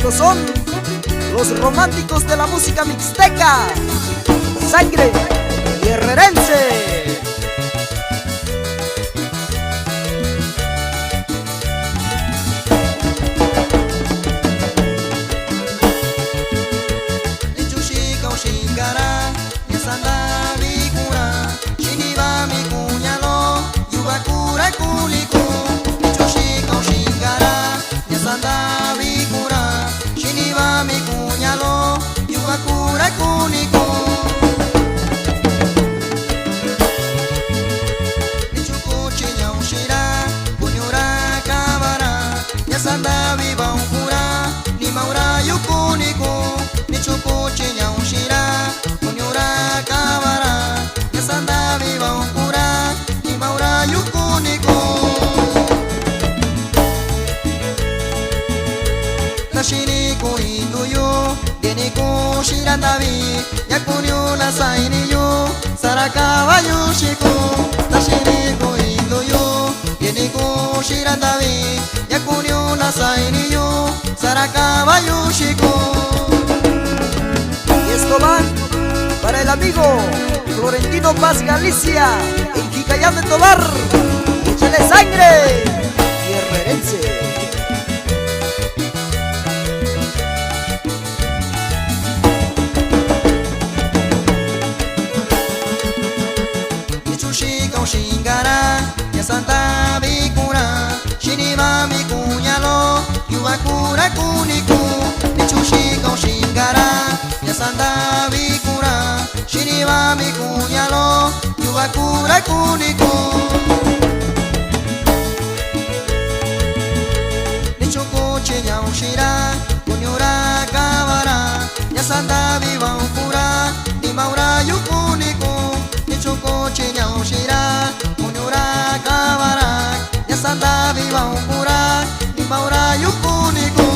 Estos son los románticos de la música mixteca, Sangre Guerrerense. Sanda viva un cura, ni maura yukuniku, ni chukuchi nyaushira, kunyura kabara. Ya sanda viva un cura, ni maura yukuniku. Nashini ko induyo, deni ko shirandavi, ya kunyuna sainiyo, sarakawa yushiku. Nashini ko induyo, deni ko shirandavi. Yakunyo nasainiyo, Sarakawa Yoshiko. Y esto va para el amigo Florentino Paz Galicia, en Jicayán de Tobar. ¡Échale sangre! Guerrerense. Nichushika Ushingara, Yasanta Bikura. Shinima mi kunyalo, yuwakura kuniku. Nichushika ushingara, yasanda bikura. Shinima mi kunyalo, yuwakura kuniku. Nichuku chinya ushira, kunyura kabara. Yasanda biwa ukura, nimaura yukuniku. Nichuku chinya ushira, kunyura kabara. Sanda viva un cura, ni maura yukuniku.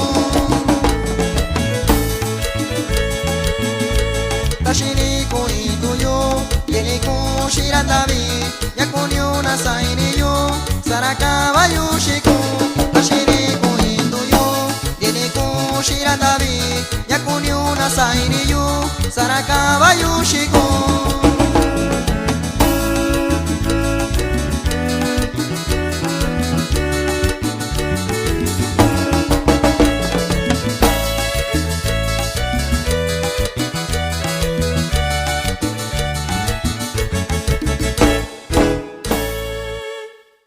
Tashini ko induyo, yeni ko shirandavi, yakunyo nasainiyo, Sarakawa Yoshiku. Tashini ko induyo, yeni ko shirandavi, yakunyo nasainiyo, Sarakawa Yoshiku.